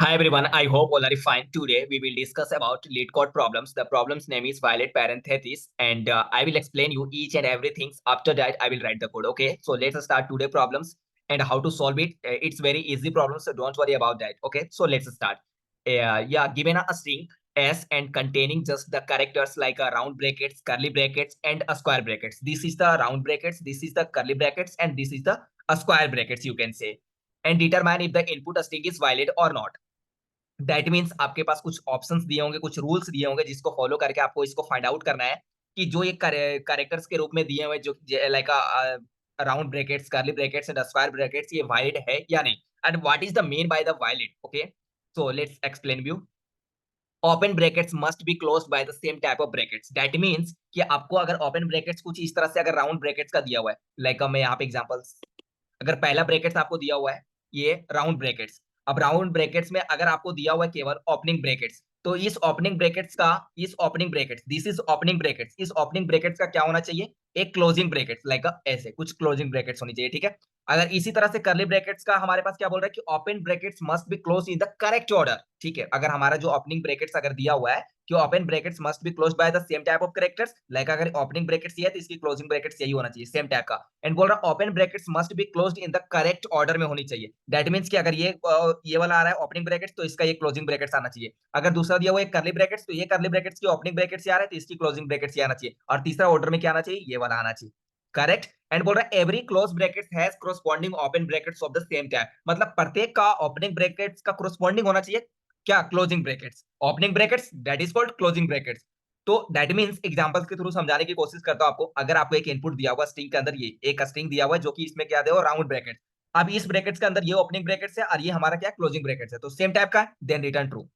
Hi everyone, I hope all are fine. Today we will discuss about lead code problems. The problem's name is violate parenthesis and I will explain you each and everything. After that, I will write the code. Okay, so let's start today problems and how to solve it. It's very easy problem, so don't worry about that. Okay, so let's start. Yeah, given a string S and containing just the characters like a round brackets, curly brackets, and a square brackets. This is the round brackets, this is the curly brackets, and this is the a square brackets, you can say. And determine if the input string is valid or not. That means आपके पास कुछ options दिए होंगे, कुछ rules दिए होंगे जिसको follow करके आपको इसको फाइंड आउट करना है कि जो ये कैरेक्टर्स के रूप में दिए हुए जो like round brackets, curly brackets and square brackets ये वाइड है या नहीं, and what is the mean by the valid. Okay, so let's explain you. Open brackets must be closed by the same type of brackets. That means कि आपको अगर open brackets कुछ इस तरह से अगर राउंड ब्रैकेट्स का दिया हुआ है, लाइक मैं यहाँ पे एग्जांपल्स, अगर पहला ब्रैकेट्स आपको दिया हुआ है ये राउंड ब्रैकेट्स. अब राउंड ब्रैकेट्स में अगर आपको दिया हुआ है केवल ओपनिंग ब्रैकेट्स, तो इस opening brackets this is opening brackets, इस ओपनिंग ब्रैकेट्स का क्या होना चाहिए, एक क्लोजिंग ब्रैकेट्स लाइक ऐसे कुछ क्लोजिंग ब्रैकेट्स होनी चाहिए. ठीक है. अगर इसी तरह से कर्ली ब्रैकेट्स का हमारे पास क्या बोल रहा है कि open brackets must be close in the correct order. ठीक है. अगर हमारा जो ओपनिंग ब्रैकेट्स अगर दिया हुआ है कि open brackets must be closed by the same type of characters, like अगर ओपनिंग ब्रैकेट्स ये है तो इसकी क्लोजिंग ब्रैकेट्स यही होना चाहिए सेम टाइप का. एंड बोल रहा open brackets must be closed in the correct order में होनी चाहिए. दैट मींस कि अगर ये वाला आ रहा है ओपनिंग ब्रैकेट्स तो इसका ये क्लोजिंग ब्रैकेट्स आना चाहिए. अगर दूसरा दिया हुआ है कर्ली ब्रैकेट्स तो ये कर्ली ब्रैकेट्स की ओपनिंग ब्रैकेट्स आ रहा है तो इसकी क्लोजिंग ब्रैकेट्स आना चाहिए. और तीसरा ऑर्डर में क्या आना चाहिए, ये वाला आना चाहिए. करेक्ट. एंड बोल रहा है every close brackets has corresponding open brackets of the same type. मतलब प्रत्येक का ओपनिंग ब्रैकेट्स का कोरस्पॉन्डिंग होना चाहिए क्या, closing brackets. Opening brackets that is called closing brackets. तो दैट मींस एग्जांपल्स के थ्रू समझाने की कोशिश करता हूं आपको. अगर आपको एक इनपुट दिया हुआ स्ट्रिंग के अंदर, ये एक स्ट्रिंग दिया हुआ है जो कि इसमें क्या दिया हुआ राउंड ब्रैकेट. अब इस ब्रैकेट्स के अंदर ये ओपनिंग ब्रैकेट्स है और ये हमारा क्या क्लोजिंग ब्रैकेट्स है, तो सेम टाइप का है, देन रिटर्न ट्रू.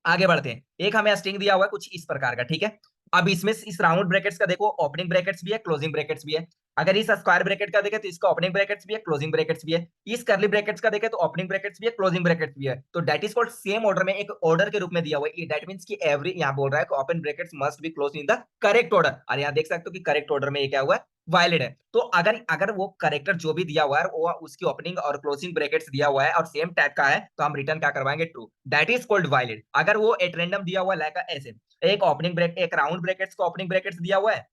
आगे बढ़ते हैं. एक हमें स्ट्रिंग दिया हुआ है कुछ इस प्रकार का. ठीक है. अब इसमें इस राउंड ब्रैकेट्स का देखो ओपनिंग ब्रैकेट्स भी है, क्लोजिंग ब्रैकेट्स भी है. अगर इस स्क्वायर ब्रैकेट का देखे तो इसका ओपनिंग ब्रैकेट्स भी है, क्लोजिंग ब्रैकेट्स भी है. इस कर्ली ब्रैकेट्स का देखे तो ओपनिंग ब्रैकेट्स भी है, क्लोजिंग ब्रैकेट्स भी है. तो that is called same order में एक ऑर्डर के रूप में दिया हुआ है. दैट मींस कि एवरी यहां बोल रहा है कि open brackets must be close in the correct order. और यहां देख सकते हो कि करेक्ट ऑर्डर में ये क्या हुआ है, वायलेट है. तो अगर अगर वो करेक्टर जो भी दिया हुआ है वो उसकी ओपनिंग और क्लोजिंग ब्रैकेट्स दिया हुआ है और सेम टाइप का है तो हम रिटर्न क्या करवाएंगे, true. That is called valid. अगर वो एट रैंडम दिया हुआ है लाइक ऐसे एक ओपनिंग ब्रेक, एक राउंड ब्रैकेट्स का ओपनिंग ब्रैकेट्स दिया हुआ है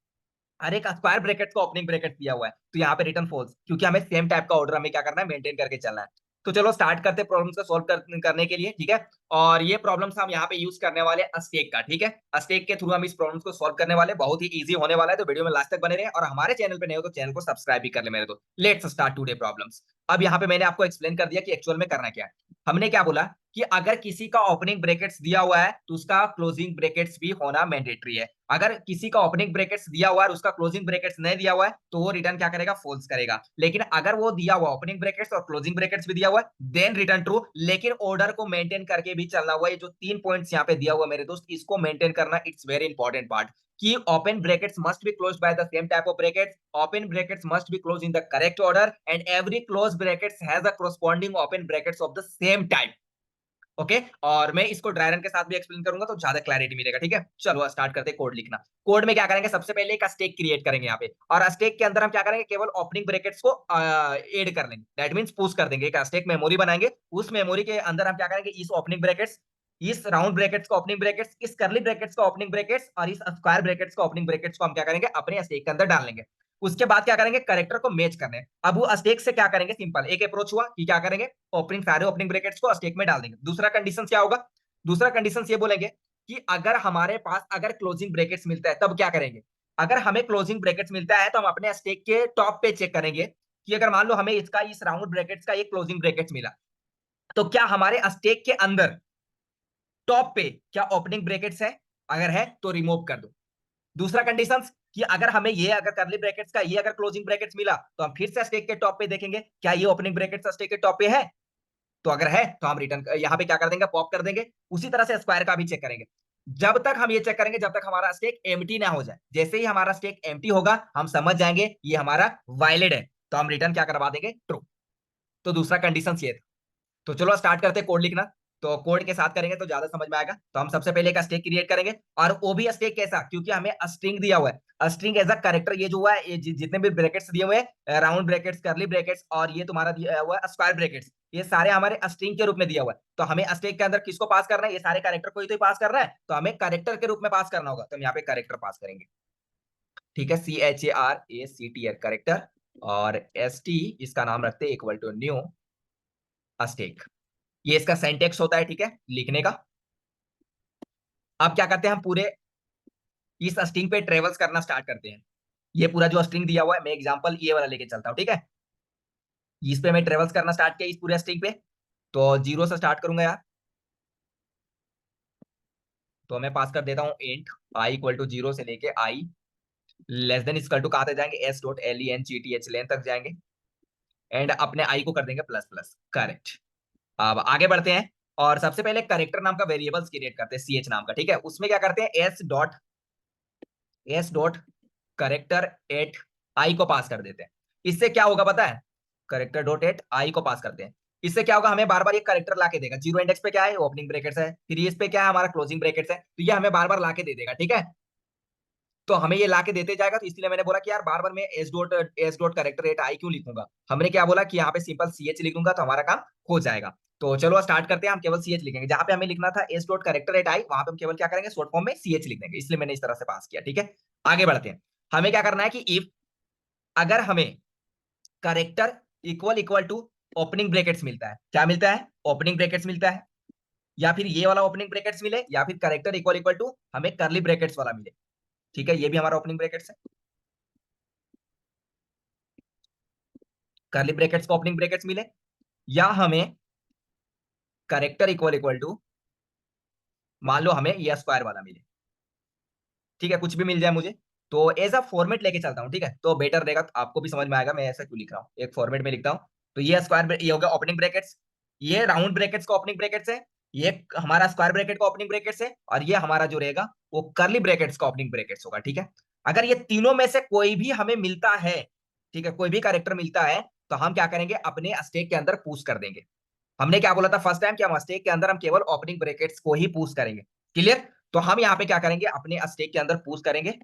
और एक स्क्वायर ब्रैकेट्स का ओपनिंग ब्रैकेट्स दिया हुआ है, तो यहाँ पे रिटर्न फॉल्स, क्योंकि हमें सेम टाइप का ऑर्डर हमें क्या करना है, मेंटेन करके चलना है. तो चलो स्टार्ट करते हैं प्रॉब्लम्स को सॉल्व करने के लिए. ठीक है. और ये प्रॉब्लम्स हम यहाँ पे यूज करने वाले अस्टेक का. ठीक है. अस्टेक के थ्रू हम इस प्रॉब्लम्स को सॉल्व करने वाले, बहुत ही इजी होने वाला है. तो वीडियो में लास्ट तक बने रहे और हमारे चैनल पे नए हो तो चैनल को सब्सक्राइब भी कर ले मेरे. तो लेट्स स्टार्ट टुडे प्रॉब्लम्स. अब यहाँ पे मैंने आपको एक्सप्लेन कर दिया कि एक्चुअल में करना क्या है. हमने क्या बोला कि अगर किसी का ओपनिंग ब्रैकेट्स दिया हुआ है तो उसका क्लोजिंग ब्रैकेट्स भी होना मैंडेटरी है. अगर किसी का ओपनिंग ब्रैकेट्स दिया हुआ है और उसका क्लोजिंग ब्रैकेट्स नहीं दिया हुआ है तो वो रिटर्न क्या करेगा, फॉल्स करेगा. लेकिन अगर वो दिया हुआ ओपनिंग ब्रैकेट्स और क्लोजिंग ब्रैकेट्स भी दिया हुआ है देन रिटर्न ट्रू. लेकिन ऑर्डर को मेंटेन करके भी चलना हुआ. ये जो 3 पॉइंट्स यहाँ पे दिया हुआ मेरे दोस्त, इसको मेंटेन करना इट्स वेरी इंपॉर्टेंट पार्ट. कि open brackets must be closed by the same type of brackets, open brackets must be closed in the correct order and every close brackets has a corresponding open brackets of the same type. Okay. और मैं इसको dry run के साथ भी explain करूंगा तो ज्यादा clarity मिलेगा. ठीक है. चलो स्टार्ट करते हैं कोड लिखना. कोड में क्या करेंगे, सबसे पहले एक स्टेक क्रिएट करेंगे यहाँ पे, और स्टेक के अंदर हम क्या करेंगे, केवल ओपनिंग ब्रैकेट्स को ऐड कर लेंगे. दैट मींस पुश कर देंगे, एक स्टेक मेमोरी बनाएंगे. उस मेमोरी के अंदर हम क्या करेंगे, इस ओपनिंग ब्रैकेट्स, इस राउंड ब्रैकेट्स का ओपनिंग ब्रैकेट्स, इस कर्ली ब्रैकेट्स का ओपनिंग ब्रैकेट्स और इस स्क्वायर ब्रैकेट्स का ओपनिंग ब्रैकेट्स को हम क्या करेंगे, अपने स्टेक के अंदर डाल लेंगे. उसके बाद क्या करेंगे, करेक्टर को मैच करने. अब वो स्टेक से क्या करेंगे, सिंपल एक अप्रोच हुआ कि क्या करेंगे, ओपनिंग सारे ओपनिंग ब्रैकेट्स को स्टेक में डाल देंगे. दूसरा कंडीशन क्या होगा, दूसरा कंडीशन ये बोलेंगे कि अगर हमारे पास अगर क्लोजिंग ब्रैकेट्स मिलता है तब क्या करेंगे. अगर हमें क्लोजिंग ब्रैकेट्स मिलता है तो हम अपने स्टेक के टॉप पे चेक करेंगे कि अगर मान लो हमें इसका इस राउंड ब्रैकेट्स का एक क्लोजिंग ब्रैकेट्स मिला तो क्या हमारे स्टेक के अंदर टॉप पे क्या ओपनिंग ब्रैकेट्स है, अगर है तो रिमूव कर दो. दूसरा कंडीशन कि अगर हमें ये अगर कर्ली ब्रैकेट्स का ये अगर क्लोजिंग ब्रैकेट्स मिला तो हम फिर से स्टेक के टॉप पे देखेंगे क्या ये ओपनिंग ब्रैकेट्स स्टेक के टॉप पे है. तो अगर है तो हम रिटर्न यहाँ पे क्या कर देंगे, पॉप कर देंगे. उसी तरह से स्क्वायर का भी चेक करेंगे. जब तक हम ये चेक करेंगे जब तक हमारा स्टेक एम्प्टी ना हो जाए. जैसे ही हमारा स्टेक एम्प्टी होगा हम समझ जाएंगे ये हमारा वायलेट है, तो हम रिटर्न क्या करवा देंगे, ट्रू. तो दूसरा कंडीशन ये था. तो चलो स्टार्ट करते हैं कोड लिखना. तो कोड के साथ करेंगे तो ज्यादा समझ में आएगा. तो हम सबसे पहले एक स्टेक क्रिएट करेंगे, और वो भी स्टेक कैसा, क्योंकि हमें स्ट्रिंग दिया हुआ है. स्ट्रिंग एज अ कैरेक्टर, ये जो हुआ है ये जितने भी ब्रैकेट्स दिए हुए हैं, राउंड ब्रैकेट्स, कर्ली ब्रैकेट्स और ये तुम्हारा दिया हुआ है स्क्वायर ब्रैकेट्स, ये सारे हमारे स्ट्रिंग के रूप में दिया हुआ है, तो हमें स्टैक के अंदर किसको पास करना है, ये सारे कैरेक्टर को ही तो पास कर रहा है, तो हमें कैरेक्टर के रूप में पास करना होगा, तो हम यहाँ पे कैरेक्टर पास करेंगे। ठीक है, CHARACTR कैरेक्टर, और ST इसका नाम रखते हैं इक्वल टू न्यू स्टैक। ये इसका सिंटैक्स होता है, ठीक है, लिखने का। अब क्या करते हैं, हम पूरे इस स्ट्रिंग पे ट्रेवल्स करना स्टार्ट करते हैं। ये पूरा जो स्ट्रिंग दिया हुआ है, मैं एग्जांपल ये वाला लेके चलता हूँ, ठीक है। इस पे मैं ट्रेवल्स करना स्टार्ट किया इस पूरे स्ट्रिंग पे, तो 0 से स्टार्ट करूंगा यार। तो मैं पास कर देता हूँ इंट i इक्वल टू 0 से लेके i less than equal to कहाँ तक जाएंगे, s.length लेंथ तक जाएंगे, एंड अपने i को कर देंगे प्लस प्लस, करेक्ट। अब आगे बढ़ते हैं, और सबसे पहले करेक्टर नाम का वेरिएबल्स क्रिएट करते हैं, ch नाम का, ठीक है। उसमें क्या करते हैं, s डॉट करेक्टर एट आई को पास कर देते हैं। इससे क्या होगा पता है, करेक्टर डॉट एट आई को पास करते हैं, इससे क्या होगा, हमें बार बार ये करेक्टर लाके देगा। जीरो इंडेक्स पे क्या है, ओपनिंग ब्रैकेट्स है, फिर इस पे क्या है, हमारा क्लोजिंग ब्रैकेट्स है, तो ये हमें बार बार लाके दे देगा, ठीक है। तो हमें ये लाके देते जाएगा, तो इसलिए मैंने बोला कि यार बार बार मैं एस डॉट करेक्टर एट आई क्यों लिखूंगा, हमने क्या बोला कि यहाँ पे सिंपल CH लिख दूंगा तो हमारा काम हो जाएगा। तो चलो स्टार्ट करते हैं, हम केवल CH लिखेंगे, जहां पे हमें लिखना था एस डॉट करेक्टर एट आई, वहां पे हम केवल क्या करेंगे, शॉर्ट फॉर्म में CH लिख देंगे, इसलिए मैंने इस तरह से पास किया, ठीक है। आगे बढ़ते हैं, हमें क्या करना है कि इफ अगर हमें character equal equal to opening brackets मिलता है, क्या मिलता है, ओपनिंग ब्रैकेट्स मिलता है, या फिर ये वाला ओपनिंग ब्रैकेट्स मिले, या फिर करेक्टर इक्वल इक्वल टू हमें करली ब्रैकेट्स वाला मिले, ठीक है, ये भी हमारा ओपनिंग ब्रैकेट्स है, करली ब्रैकेट्स को ओपनिंग ब्रैकेट्स मिले, या हमें करेक्टर इक्वल इक्वल टू मान लो हमें ये स्क्वायर वाला मिले, ठीक है, कुछ भी मिल जाए मुझे, तो एज अ फॉर्मेट लेके चलता हूँ, ठीक है, तो बेटर रहेगा, तो आपको भी समझ में आएगा मैं ऐसा क्यों लिख रहा हूँ, एक फॉर्मेट में लिखता हूँ। तो ये स्क्वायर, ये हो गया ओपनिंग ब्रैकेट्स, ये राउंड ब्रैकेट्स का ओपनिंग ब्रैकेट्स है, ये हमारा स्क्वायर ब्रैकेट का ओपनिंग ब्रैकेट्स है, और ये हमारा जो रहेगा वो करली ब्रैकेट्स का ओपनिंग ब्रैकेट्स होगा, ठीक है। अगर ये तीनों में से कोई भी हमें मिलता है, ठीक है, कोई भी कैरेक्टर मिलता है, तो हम क्या करेंगे, अपने स्टैक के अंदर पुश कर देंगे। हमने क्या बोला था फर्स्ट टाइम, क्या स्टैक के अंदर हम केवल ओपनिंग ब्रैकेट्स को ही पुश करेंगे, क्लियर। तो हम यहाँ पे क्या करेंगे, अपने स्टैक के अंदर पुश करेंगे,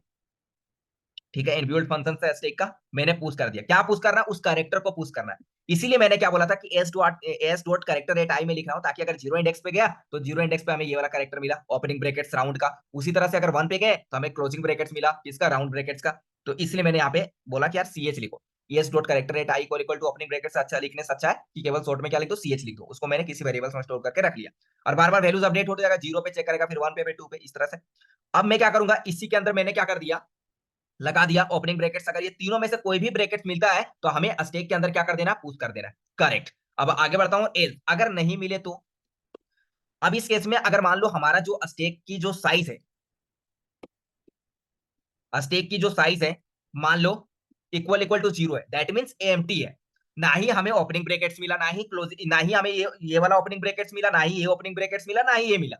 ठीक है, इनबिल्ट फंक्शन से स्टैक का मैंने पुश कर दिया, क्या पुश करना है, उस कैरेक्टर को पुश करना है। इसीलिए मैंने क्या बोला था कि एस डॉट कैरेक्टर एट आई में लिख रहा हूं, ताकि अगर जीरो इंडेक्स पे गया तो जीरो इंडेक्स पे हमें ये वाला कैरेक्टर मिला, ओपनिंग ब्रैकेट्स राउंड का। उसी तरह से अगर 1 पे गए तो हमें क्लोजिंग ब्रैकेट्स मिला, किसका, राउंड ब्रैकेट्स का। तो इसलिए मैंने यहाँ पे बोला कि यार CH लिखो, S dot character at I equal to opening brackets, अच्छा लिखने से अच्छा है कि केवल शॉर्ट में क्या लिख दो, CH लिख दो, उसको मैंने किसी वेरिएबल्स में स्टोर करके रख लिया, और बार बार वैल्यूज अपडेट होते जाएगा, 0 पे चेक करेगा, फिर 1 पे, 2 पे, इस तरह से। अब मैं क्या करूंगा, इसी के अंदर मैंने क्या कर दिया, लगा दिया ओपनिंग ब्रैकेट्स, अगर ये तीनों में से कोई भी ब्रैकेट मिलता है तो हमें स्टैक के अंदर क्या कर देना, पुश कर देना, करेक्ट। अब आगे बढ़ता हूं, एल्स अगर नहीं मिले तो, अब इस केस में अगर मान लो हमारा जो स्टैक की जो साइज है, स्टैक की जो साइज है, मान लो इक्वल इक्वल टू 0 है, दैट मींस एम्प्टी है, ना ही हमें ओपनिंग ब्रैकेट्स मिला, ना ही क्लोज, ना ही हमें ये वाला ओपनिंग ब्रैकेट्स मिला, ना ही ये ओपनिंग ब्रैकेट्स मिला, ना ही ये मिला,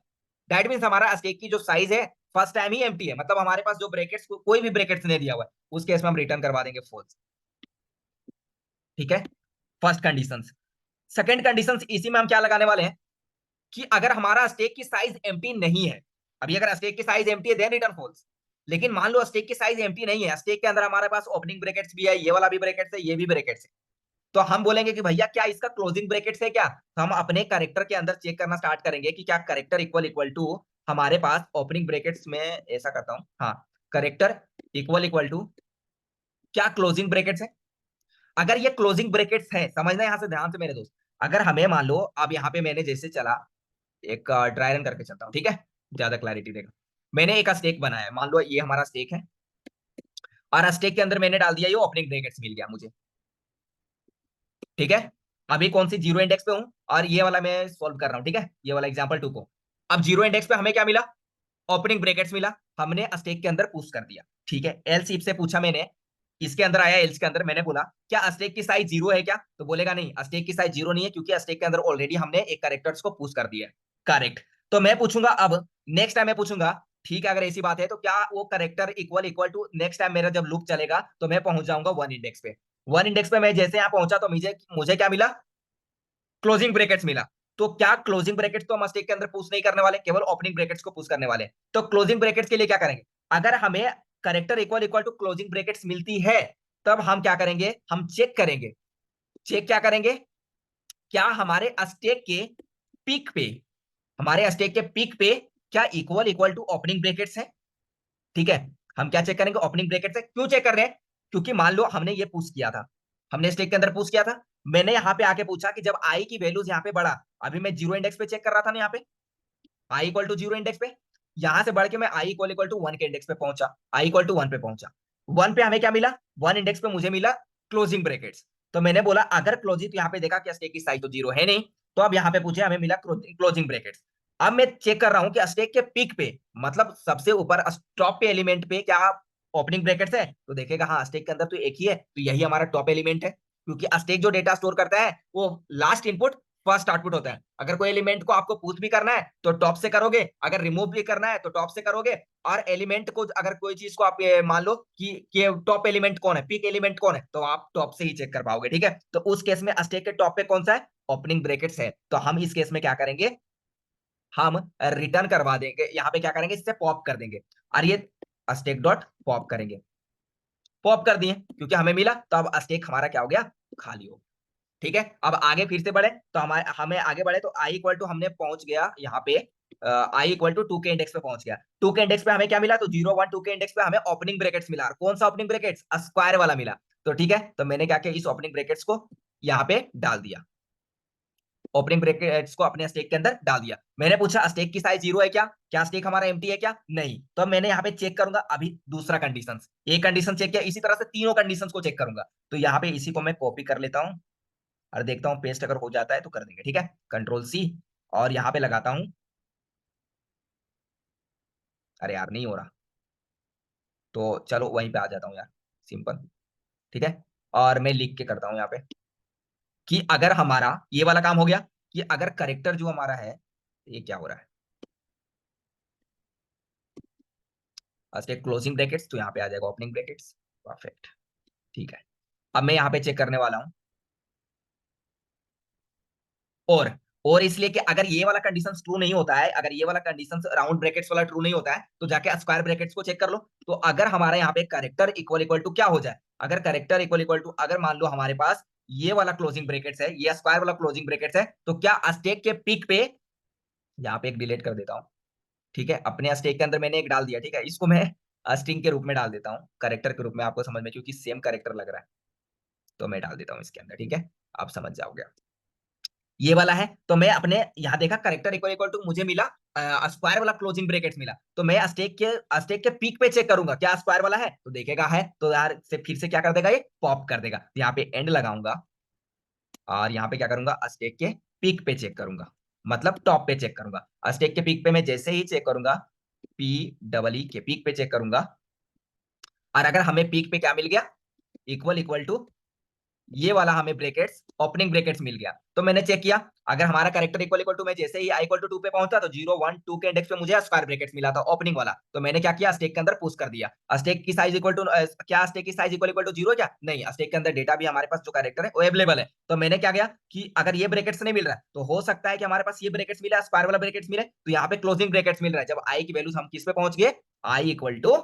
दैट मींस हमारा स्टैक की जो साइज है फर्स्ट टाइम ही एम्प्टी है, मतलब हमारे पास जो ब्रैकेट्स, कोई भी ब्रैकेट्स नहीं दिया हुआ है, उस केस में हम रिटर्न करवा देंगे फॉल्स, ठीक है, फर्स्ट कंडीशन। सेकंड कंडीशन, इसी में हम क्या लगाने वाले हैं कि अगर हमारा स्टेक की साइज एम्प्टी नहीं है, अभी अगर स्टेक की साइज एम्प्टी है देन रिटर्न फॉल्स, लेकिन मान लो स्टेक की साइज एम्प्टी नहीं है, स्टेक के अंदर हमारे पास ओपनिंग ब्रैकेट्स भी है, ये वाला भी ब्रैकेट्स है, ये भी ब्रैकेट्स है, तो हम बोलेंगे कि भैया क्या इसका क्लोजिंग ब्रैकेट्स है क्या, तो हम अपने कैरेक्टर के अंदर चेक करना स्टार्ट करेंगे कि क्या कैरेक्टर इक्वल इक्वल टू हमारे पास ओपनिंग ब्रैकेट्स में, ऐसा करता हूं, हाँ, कैरेक्टर इक्वल इक्वल टू क्या क्लोजिंग ब्रैकेट्स है। अगर ये क्लोजिंग ब्रैकेट्स है, समझना यहां से ध्यान से मेरे दोस्त, अगर हमें मान लो, अब यहाँ पे मैंने जैसे चला, एक ड्राई रन करके चलता हूँ, ठीक है, ज्यादा क्लैरिटी देगा। मैंने एक स्टेक बनाया है, मान लो ये हमारा स्टेक है, और स्टेक के अंदर मैंने डाल दिया ये ओपनिंग ब्रैकेट्स मिल गया मुझे, ठीक है। अभी कौन सी, जीरो इंडेक्स पे हूं, और ये वाला मैं सॉल्व कर रहा हूं, ठीक है, ये वाला एग्जांपल 2 को। अब जीरो इंडेक्स पे हमें क्या मिला, ओपनिंग ब्रैकेट्स मिला, हमने स्टेक के अंदर पुश कर दिया, ठीक है। एल्स इफ से पूछा मैंने, इसके अंदर आया, एल्स के अंदर मैंने बोला क्या स्टेक की साइज 0 है क्या, तो बोलेगा नहीं, स्टेक की साइज 0 नहीं है, क्योंकि स्टेक के अंदर ऑलरेडी हमने एक कैरेक्टर्स को पुश कर दिया है, करेक्ट। तो मैं पूछूंगा अब, नेक्स्ट टाइम मैं पूछूंगा, ठीक है, अगर ऐसी बात है तो क्या वो character equal equal to, next time मेरा जब लूप चलेगा तो मैं पहुंच जाऊंगा 1 इंडेक्स पे, 1 इंडेक्स पे मैं जैसे यहां पहुंचा तो मुझे मुझे क्या मिला, क्लोजिंग ब्रैकेट्स मिला। तो क्या क्लोजिंग ब्रैकेट्स तो हम स्टेक के अंदर पुश नहीं करने वाले, केवल ओपनिंग ब्रैकेट्स को पुश करने वाले हैं। तो क्लोजिंग ब्रैकेट्स के लिए क्या करेंगे, अगर हमें character equal equal to closing brackets मिलती है, तब हम क्या करेंगे, हम चेक करेंगे, चेक क्या करेंगे, क्या हमारे स्टेक के पीक पे, हमारे स्टेक के पीक पे क्या equal equal to opening brackets है? ठीक है, हम क्या चेक करेंगे? ओपनिंग ब्रैकेट से। क्यों चेक कर रहे हैं? क्योंकि मान लो हमने ये पूछ किया था, हमने स्टेक के अंदर पूछ किया था, मैंने यहाँ पे आके पूछा कि जब आई की वैल्यूज यहाँ पे बढ़ा, अभी मैं जीरो इंडेक्स पे चेक कर रहा था ना, यहाँ पे आई इक्वल टू जीरो इंडेक्स पे, यहां से बढ़ के मैं आई इक्वल टू वन के इंडेक्स पे पहुंचा, आई इक्वल टू वन पे पहुंचा। वन पे हमें क्या मिला? वन इंडेक्स पे मुझे मिला क्लोजिंग ब्रैकेट्स। तो मैंने बोला अगर क्लोजिंग, तो यहाँ पे देखा कि स्टेक की साइज तो जीरो है नहीं, तो अब यहाँ पे पूछे हमें मिला क्लोजिंग ब्रैकेट्स। अब मैं चेक कर रहा हूं कि स्टेक के पीक पे, मतलब सबसे ऊपर टॉप पे एलिमेंट पे क्या ओपनिंग ब्रैकेट्स है? तो देखेगा हाँ, स्टेक के अंदर तो एक ही है, तो यही हमारा टॉप एलिमेंट है, क्योंकि स्टेक जो डेटा स्टोर करता है वो लास्ट इनपुट फर्स्ट आउटपुट होता है। अगर कोई एलिमेंट को आपको पुट भी करना है तो टॉप से करोगे, अगर रिमूव भी करना है तो टॉप से करोगे, और एलिमेंट को अगर कोई चीज को आप मान लो कि टॉप एलिमेंट कौन है, पीक एलिमेंट कौन है, तो आप टॉप से ही चेक कर पाओगे। ठीक है, तो उस केस में स्टेक के टॉप पे कौन सा है? ओपनिंग ब्रैकेट्स है। तो हम इस केस में क्या करेंगे? हम रिटर्न करवा देंगे, यहाँ पे क्या करेंगे? इससे पॉप कर देंगे, और ये स्टेक डॉट पॉप करेंगे। पॉप कर दिए क्योंकि हमें मिला, तो अब स्टेक हमारा क्या हो गया? खाली हो। ठीक है, अब आगे फिर से बढ़े, तो हमारे हमें आगे बढ़े तो आई इक्वल टू हमने पहुंच गया यहाँ पे, आई इक्वल टू टू के इंडेक्स पे पहुंच गया। टू के इंडेक्स पे हमें क्या मिला? तो जीरो वन टू के इंडेक्स पे हमें ओपनिंग ब्रैकेट्स मिला। और कौन सा ओपनिंग ब्रैकेट्स? स्क्वायर वाला मिला। तो ठीक है, तो मैंने क्या किया? इस ओपनिंग ब्रैकेट्स को यहाँ पे डाल दिया, ओपनिंग ब्रैकेट्स को अपने स्टेक के अंदर डाल दिया। मैंने पूछा स्टेक की साइज जीरो है क्या? क्या स्टेक हमारा एम्प्टी है क्या? नहीं। तो मैंने यहाँ पे चेक करूंगा अभी दूसरा कंडीशन, एक कंडीशन चेक किया, इसी तरह से तीनों कंडीशन को चेक करूंगा। तो यहाँ पे इसी को मैं कॉपी कर लेता हूँ और देखता हूँ पेस्ट अगर हो जाता है तो कर देंगे। ठीक है, कंट्रोल सी, और यहाँ पे लगाता हूँ। अरे यार नहीं हो रहा, तो चलो वहीं पे आ जाता हूँ यार, सिंपल। ठीक है, और मैं लिख के करता हूँ यहाँ पे कि अगर हमारा ये वाला काम हो गया, कि अगर करेक्टर जो हमारा है, ये क्या हो रहा है? स्टेक क्लोजिंग ब्रैकेट्स, तो यहाँ पे आ जाएगा ओपनिंग ब्रैकेट्स। परफेक्ट। ठीक है, अब मैं यहाँ पे चेक करने वाला हूँ। और और इसलिए कि अगर ये वाला कंडीशन ट्रू नहीं होता है, अगर ये वाला कंडीशन राउंड ब्रैकेट्स वाला ट्रू नहीं होता है, तो जाके स्क्वायर ब्रैकेट्स को चेक कर लो। तो अगर हमारे यहाँ पे करेक्टर इक्वल इक्वल टू क्या हो जाए, अगर करेक्टर इक्वल इक्वल टू, अगर मान लो हमारे पास ये वाला क्लोजिंग ब्रैकेट्स है, ये स्क्वायर वाला क्लोजिंग ब्रैकेट्स है, तो क्या स्टेक के पीक पे, यहाँ पे एक डिलीट कर देता हूँ। ठीक है, अपने स्टेक के अंदर मैंने एक डाल दिया। ठीक है, इसको मैं स्ट्रिंग के रूप में डाल देता हूँ, करेक्टर के रूप में, आपको समझ में, क्योंकि सेम करेक्टर लग रहा है, तो मैं डाल देता हूँ इसके अंदर। ठीक है, आप समझ जाओगे। ये वाला है, तो मैं अपने यहाँ देखा करेक्टर इक्वल इक्वल टू मुझे मिला स्क्वायर वाला क्लोजिंग ब्रैकेट मिला, तो मैं स्टेक के पीक पे चेक करूंगा क्या स्क्वायर वाला है, तो देखेगा है, तो यार से फिर से क्या कर देगा? ये पॉप कर देगा। तो यहाँ पे एंड लगाऊंगा, और यहाँ पे क्या करूंगा? स्टेक के पीक पे चेक करूंगा, मतलब टॉप पे चेक करूंगा। स्टेक के पीक पे मैं जैसे ही चेक करूंगा, पी डबल ई के पीक पे चेक करूंगा, और अगर हमें पीक पे क्या मिल गया? इक्वल इक्वल टू ये वाला हमें ब्रैकेट्स, ओपनिंग ब्रैकेट्स मिल गया। तो मैंने चेक किया, अगर हमारा करेक्टर इक्वल इक्वल टू, मैं जैसे ही आई इक्वल टू टू पे पहुंचा, तो जीरो वन टू के इंडेक्स पे मुझे स्क्वायर ब्रैकेट्स मिला था ओपनिंग वाला। तो मैंने क्या किया? स्टेक के अंदर पुश कर दिया। स्टेक की साइज इक्वल टू, क्या स्टेक की size equal equal to zero? क्या नहीं, स्टेक के अंदर डेटा भी हमारे पास जो करेक्टर है वो अवेलेबल है। तो मैंने क्या किया कि अगर ये ब्रैकेट्स नहीं मिल रहा है, तो हो सकता है कि हमारे पास ये ब्रैकेट्स मिला, स्क्वायर वाला ब्रैकेट्स मिले, तो यहाँ पे क्लोजिंग ब्रैकेट्स मिल रहा है। जब आई की वैल्यूज हम किस पे पहुंच गए? आई इक्वल टू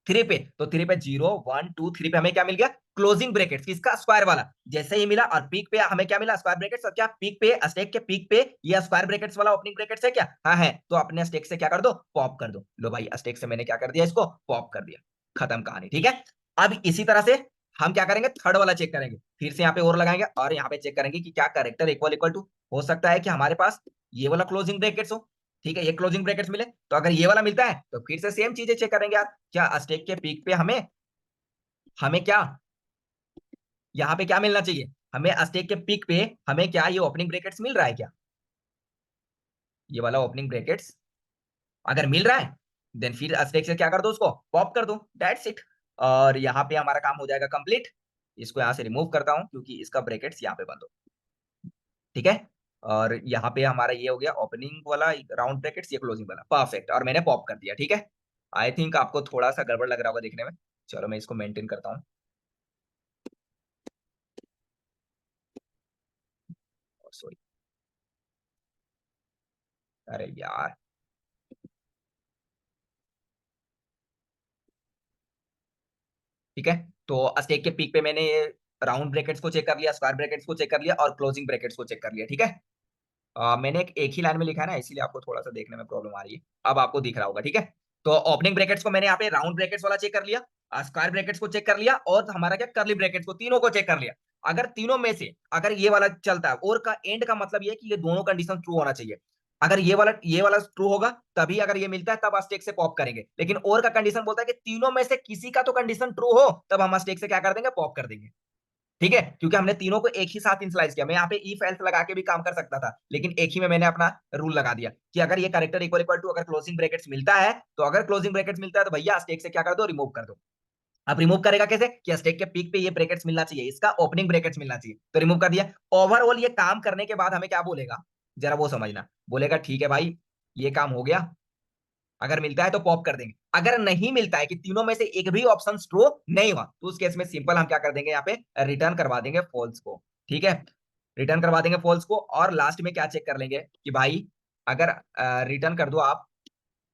थ्री पे, तो थ्री पे जीरो वन टू थ्री पे हमें क्या मिल गया? क्लोजिंग ब्रैकेट्स, किसका? स्क्वायर वाला। जैसे ही मिला, और पीक पे हमें क्या मिला? Square brackets. और क्या पीक पे, स्टेक के पीक पे ये स्क्वायर ब्रैकेट्स वाला ओपनिंग ब्रैकेट्स है क्या? हाँ है, तो अपने स्टेक से क्या कर दो? पॉप कर दो। लो भाई, स्टेक से मैंने क्या कर दिया? इसको पॉप कर दिया, खत्म कहानी। ठीक है, अब इसी तरह से हम क्या करेंगे? थर्ड वाला चेक करेंगे, फिर से यहाँ पे और लगाएंगे, और यहाँ पे चेक करेंगे कि क्या करेक्टर इक्वल इक्वल टू, हो सकता है कि हमारे पास ये वाला क्लोजिंग ब्रैकेट्स हो। ठीक है, ये क्लोजिंग ब्रैकेट्स मिले, तो अगर ये वाला मिलता है तो फिर से सेम चीजें चेक करेंगे यार, क्या स्टेक के पीक पे हमें हमें क्या यहाँ पे क्या मिलना चाहिए? हमें स्टेक के पीक पे हमें क्या ये ओपनिंग ब्रैकेट्स मिल रहा है क्या? ये वाला ओपनिंग ब्रैकेट्स अगर मिल रहा है, देन फिर स्टेक से क्या कर दो? उसको पॉप कर दो, दैट्स इट। और यहाँ पे हमारा काम हो जाएगा कंप्लीट। इसको यहाँ से रिमूव करता हूँ क्योंकि इसका ब्रैकेट्स यहाँ पे बंद हो। ठीक है, और यहाँ पे हमारा ये हो गया ओपनिंग वाला राउंड ब्रैकेट्स, ये क्लोजिंग वाला, परफेक्ट, और मैंने पॉप कर दिया। ठीक है, आई थिंक आपको थोड़ा सा गड़बड़ लग रहा होगा देखने में। चलो मैं इसको मेंटेन करता हूँ, सॉरी। अरे यार, ठीक है, तो स्टेक के पीक पे मैंने ये राउंड ब्रैकेट्स को चेक कर लिया, स्क्वायर ब्रैकेट्स को चेक कर लिया और क्लोजिंग ब्रैकेट्स को चेक कर लिया, ठीक है। मैंने एक ही लाइन में लिखा है ना, इसीलिए आपको थोड़ा सा देखने में प्रॉब्लम आ रही है। अब आपको दिख रहा होगा, ठीक है। तो ओपनिंग ब्रैकेट्स को मैंने यहाँ पे राउंड ब्रैकेट्स वाला चेक कर लिया, स्क्वायर ब्रैकेट्स को चेक कर लिया और हमारा क्या कर्ली ब्रैकेट्स को, तीनों को चेक कर लिया। अगर तीनों में से अगर ये वाला चलता है, और का एंड का मतलब ये है कि ये दोनों कंडीशन ट्रू होना चाहिए। अगर ये वाला ट्रू होगा तभी अगर ये मिलता है तब स्टेक से पॉप करेंगे, लेकिन और का कंडीशन बोलता है कि तीनों में से किसी का तो कंडीशन ट्रू हो तब हम स्टेक से क्या कर देंगे, पॉप कर देंगे, ठीक है। क्योंकि हमने तीनों को एक ही साथ इनिशियलाइज किया। मैं यहाँ पे इफ एल्स लगा के भी काम कर सकता था, लेकिन एक ही में मैंने अपना रूल लगा दिया कि अगर ये कैरेक्टर इक्वल इक्वल टू अगर क्लोजिंग ब्रैकेट्स मिलता है, तो अगर क्लोजिंग ब्रैकेट्स मिलता है तो भैया स्टेक से क्या कर दो, रिमूव कर दो। अब रिमूव करेगा कैसे, कि स्टेक के पीक पे ये ब्रैकेट्स मिलना चाहिए, इसका ओपनिंग ब्रैकेट्स मिलना चाहिए, तो रिमूव कर दिया। ओवरऑल ये काम करने के बाद हमें क्या बोलेगा, जरा वो समझना। बोलेगा ठीक है भाई, ये काम हो गया, अगर मिलता है तो पॉप कर देंगे। अगर नहीं मिलता है कि तीनों में से एक भी ऑप्शन ट्रू नहीं हुआ, तो उस केस में सिंपल हम क्या कर देंगे, यहाँ पे रिटर्न करवा देंगे फॉल्स को, ठीक है। रिटर्न करवा देंगे फॉल्स को, और लास्ट में क्या चेक कर लेंगे कि भाई अगर रिटर्न कर दो आप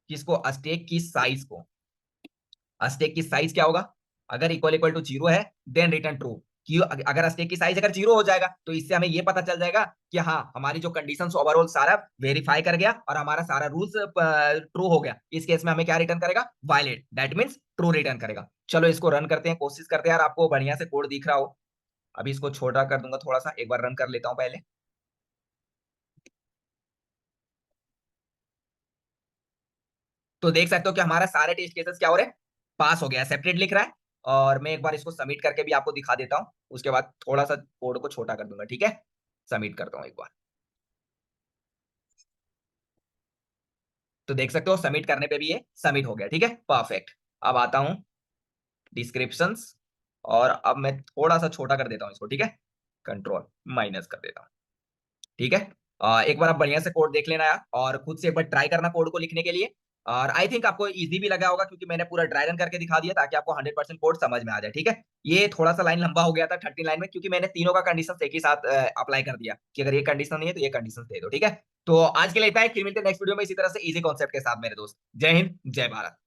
किसको, स्टेक की साइज को। स्टेक की साइज क्या होगा, अगर इक्वल इक्वल टू जीरो है देन रिटर्न ट्रू। क्यों, अगर स्टेक की साइज अगर जीरो हो जाएगा तो इससे हमें ये पता चल जाएगा कि हाँ हमारी जो कंडीशंस ओवरऑल सारा वेरीफाई कर गया और हमारा सारा रूल्स ट्रू हो गया। इस केस में हमें क्या रिटर्न करेगा, valid, that means true return करेगा। चलो इसको रन करते हैं, कोशिश करते हैं यार आपको बढ़िया से कोड दिख रहा हो। अभी इसको छोटा कर दूंगा थोड़ा सा, एक बार रन कर लेता हूं पहले। तो देख सकते हो कि हमारा सारे टेस्ट केसेस क्या हो रहे हैं, पास हो गया, एक्सेप्टेड लिख रहा है। और मैं एक बार इसको सबमिट करके भी आपको दिखा देता हूँ, उसके बाद थोड़ा सा कोड को छोटा कर दूंगा, ठीक है। सबमिट करता हूँ एक बार। तो देख सकते हो सबमिट करने पे भी ये सबमिट हो गया, ठीक है, परफेक्ट। अब आता हूँ डिस्क्रिप्शंस, और अब मैं थोड़ा सा छोटा कर देता हूँ इसको, ठीक है, कंट्रोल माइनस कर देता हूँ, ठीक है। एक बार आप बढ़िया से कोड देख लेना यार, और खुद से एक बार ट्राई करना कोड को लिखने के लिए। और आई थिंक आपको इजी भी लगा होगा, क्योंकि मैंने पूरा ड्राई रन करके दिखा दिया ताकि आपको 100% कोड समझ में आ जाए, ठीक है। ये थोड़ा सा लाइन लंबा हो गया था 30 लाइन में, क्योंकि मैंने तीनों का कंडीशन एक ही साथ अप्लाई कर दिया कि अगर ये कंडीशन नहीं है तो ये कंडीशन दे दो, ठीक है। तो आज के लिए इतना ही, फिर मिलते हैं नेक्स्ट वीडियो में इसी तरह से इजी कॉन्सेप्ट के साथ मेरे दोस्त। जय हिंद, जय भारत।